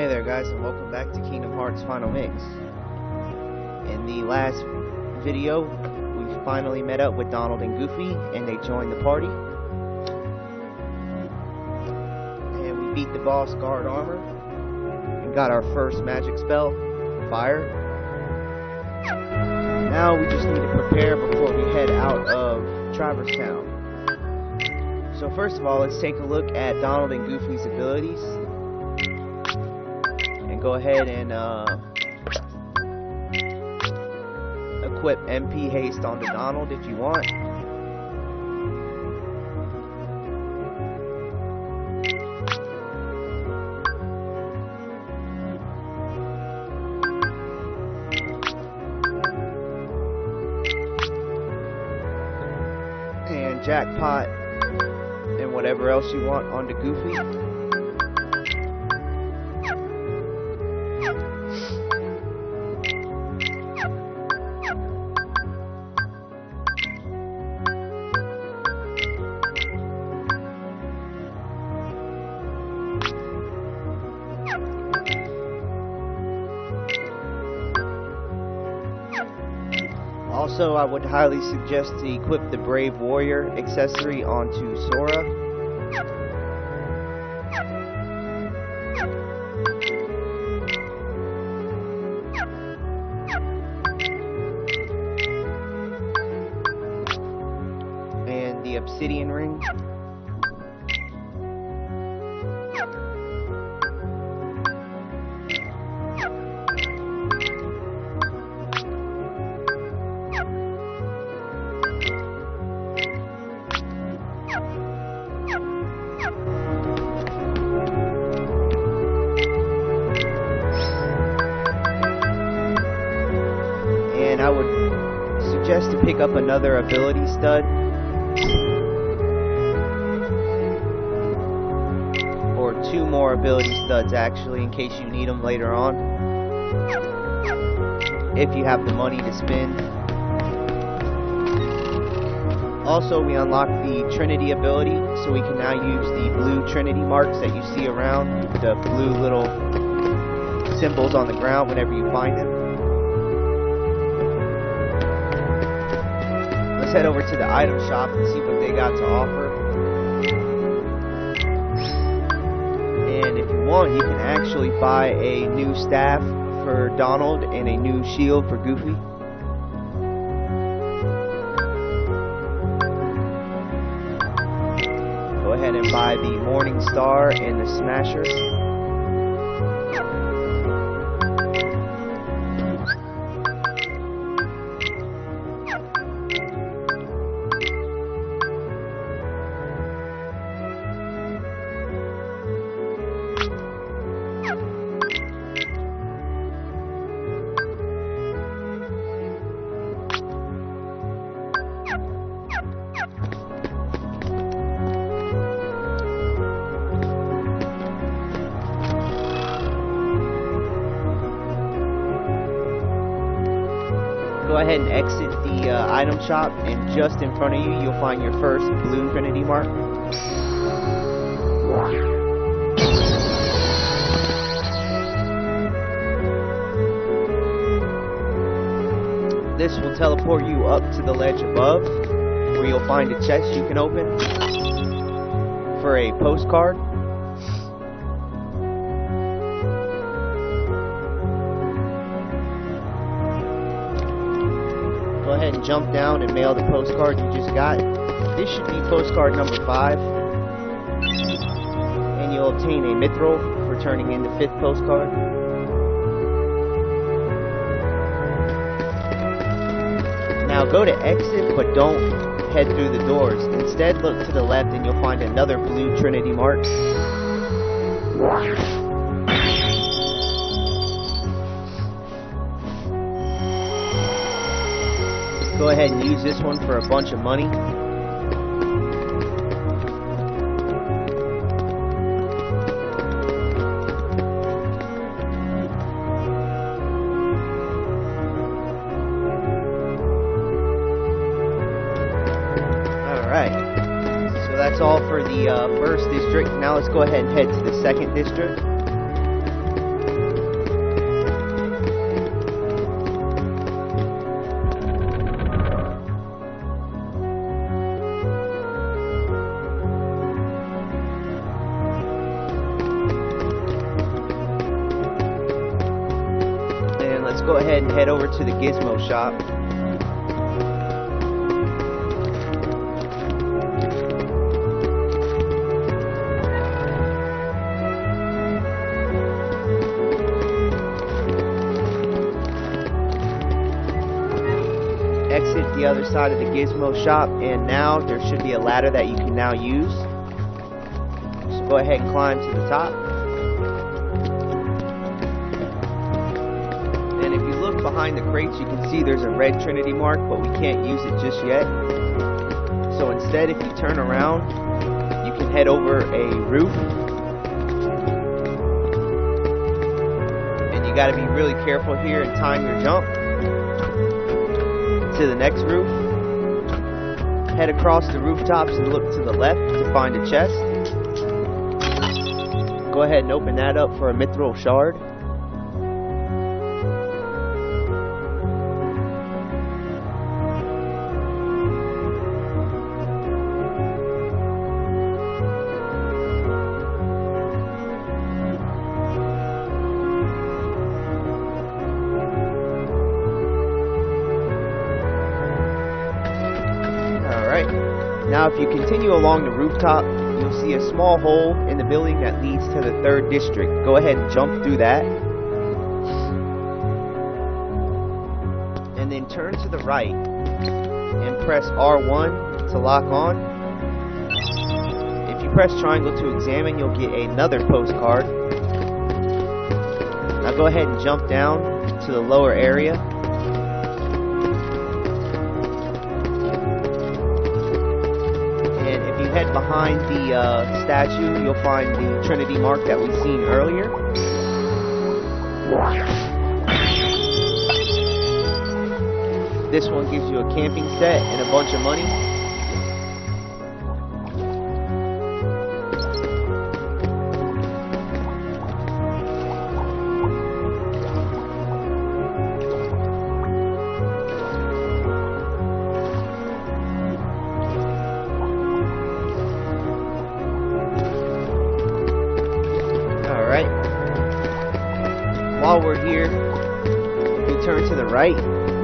Hey there guys, and welcome back to Kingdom Hearts Final Mix. In the last video, we finally met up with Donald and Goofy, and they joined the party. And we beat the boss Guard Armor, and got our first magic spell, Fire. Now we just need to prepare before we head out of Traverse Town. So first of all, let's take a look at Donald and Goofy's abilities. And go ahead and equip MP Haste onto Donald if you want. And Jackpot and whatever else you want onto Goofy. Also, I would highly suggest to equip the Brave Warrior accessory onto Sora. And the Obsidian Ring. And I would suggest to pick up another ability stud, or two more ability studs actually, in case you need them later on, if you have the money to spend. Also, we unlocked the Trinity ability, so we can now use the blue Trinity marks that you see around, the blue little symbols on the ground whenever you find them. Let's head over to the item shop and see what they got to offer. And if you want, you can actually buy a new staff for Donald and a new shield for Goofy. Go ahead and buy the Morning Star and the Smasher. Go ahead and exit the item shop, and just in front of you, you'll find your first blue Trinity mark. This will teleport you up to the ledge above, where you'll find a chest you can open for a postcard. Go ahead and jump down and mail the postcard you just got. This should be postcard number 5. And you'll obtain a mithril for turning in the 5th postcard. Now go to exit, but don't head through the doors. Instead, look to the left and you'll find another blue Trinity mark. Go ahead and use this one for a bunch of money. Alright, so that's all for the first district. Now let's go ahead and head to the second district. head over to the gizmo shop. Exit the other side of the gizmo shop, and now there should be a ladder that you can now use. So go ahead and climb to the top. And if you look behind the crates, you can see there's a red Trinity mark, but we can't use it just yet. So instead, if you turn around, you can head over a roof. And you got to be really careful here and time your jump to the next roof. Head across the rooftops and look to the left to find a chest. Go ahead and open that up for a mithril shard. Now if you continue along the rooftop, you'll see a small hole in the building that leads to the 3rd district. Go ahead and jump through that. And then turn to the right and press R1 to lock on. If you press triangle to examine, you'll get another postcard. Now go ahead and jump down to the lower area. Head behind the statue, you'll find the Trinity mark that we've seen earlier. This one gives you a camping set and a bunch of money. While we're here, if you turn to the right,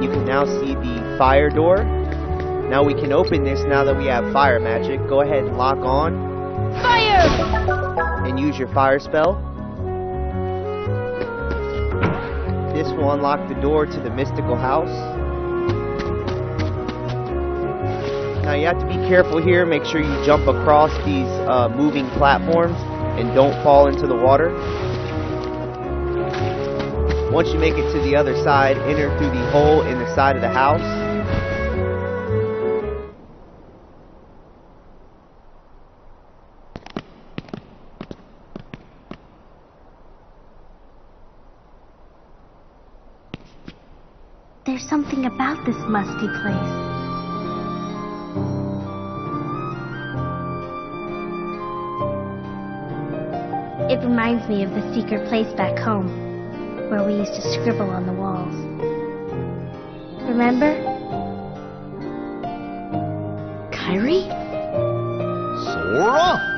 you can now see the fire door. Now we can open this now that we have fire magic. Go ahead and lock on. Fire! And use your fire spell. This will unlock the door to the mystical house. Now you have to be careful here. Make sure you jump across these moving platforms and don't fall into the water. Once you make it to the other side, enter through the hole in the side of the house. There's something about this musty place. It reminds me of the secret place back home, where we used to scribble on the walls. Remember? Kyrie? Sora?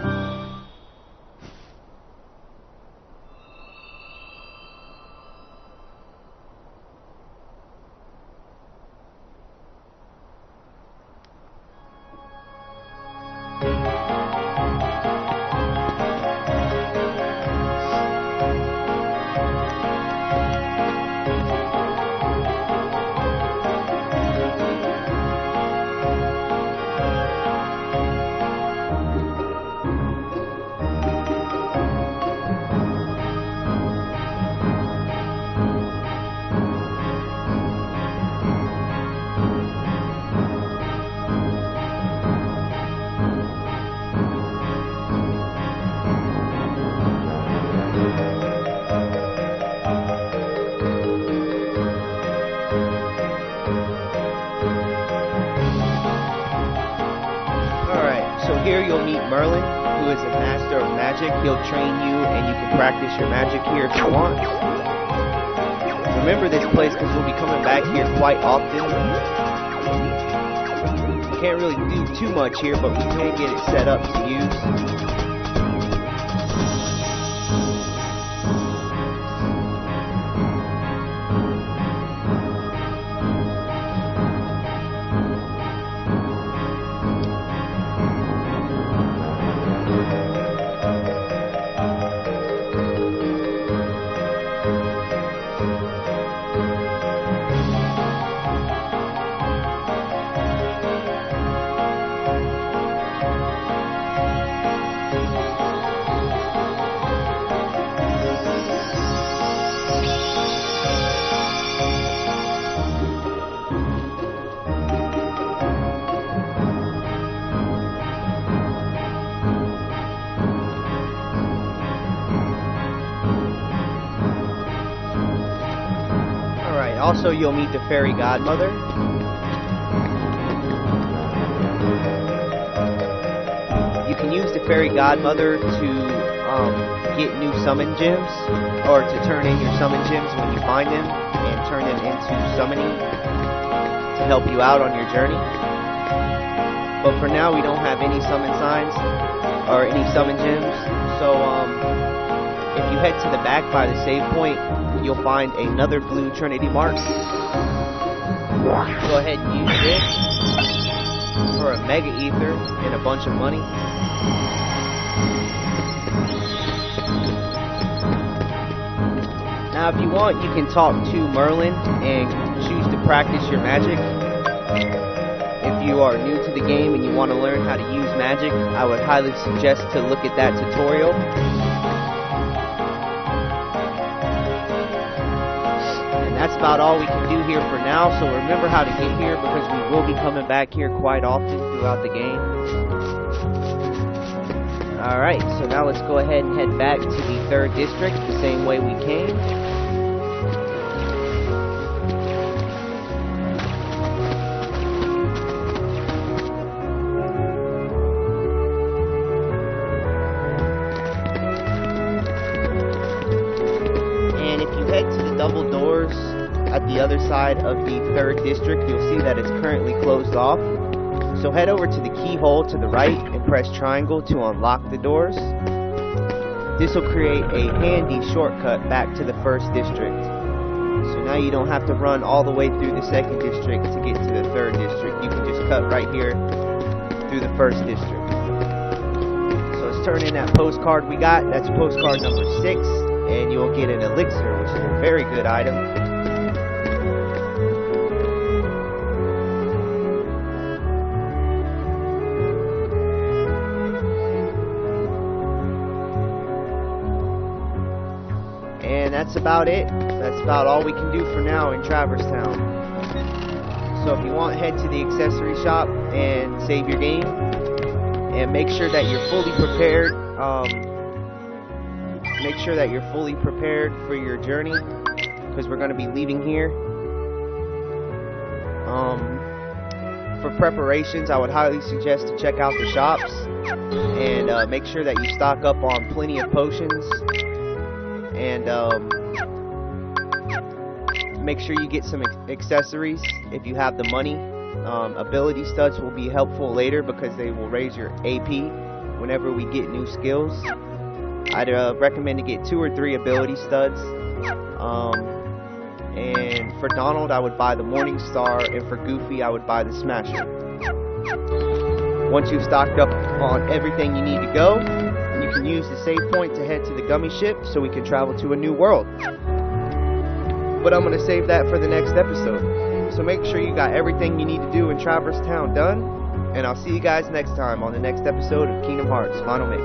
Here you'll meet Merlin, who is a master of magic. He'll train you and you can practice your magic here if you want. Remember this place because we'll be coming back here quite often. We can't really do too much here, but we can get it set up to use. also, you'll meet the fairy godmother. You can use the fairy godmother to get new summon gems, or to turn in your summon gems when you find them, and turn them into summoning to help you out on your journey. But for now, we don't have any summon signs or any summon gems, so if you head to the back by the save point, you'll find another blue Trinity mark. Go ahead and use this for a mega ether and a bunch of money. Now if you want, you can talk to Merlin and choose to practice your magic. If you are new to the game and you want to learn how to use magic, I would highly suggest to look at that tutorial. And that's about all we can do here for now, so remember how to get here, because we will be coming back here quite often throughout the game. Alright, so now let's go ahead and head back to the 3rd district the same way we came. And if you head to the double doors at the other side of the 3rd district, you'll see that it's currently closed off. So head over to the keyhole to the right and press triangle to unlock the doors. This will create a handy shortcut back to the 1st district. So now you don't have to run all the way through the 2nd district to get to the 3rd district. You can just cut right here through the 1st district. So let's turn in that postcard we got. That's postcard number 6, and you'll get an elixir, which is a very good item. And that's about it. That's about all we can do for now in Traverse Town. So if you want, head to the accessory shop and save your game. And make sure that you're fully prepared. Make sure that you're fully prepared for your journey, because we're going to be leaving here. For preparations, I would highly suggest to check out the shops. And make sure that you stock up on plenty of potions. And make sure you get some accessories if you have the money. Ability studs will be helpful later because they will raise your AP whenever we get new skills. I'd recommend to get 2 or 3 ability studs. And for Donald, I would buy the Morning Star, and for Goofy, I would buy the Smasher. Once you've stocked up on everything you need to go, you can use the save point to head to the gummy ship so we can travel to a new world. But I'm going to save that for the next episode. So make sure you got everything you need to do in Traverse Town done. And I'll see you guys next time on the next episode of Kingdom Hearts Final Mix.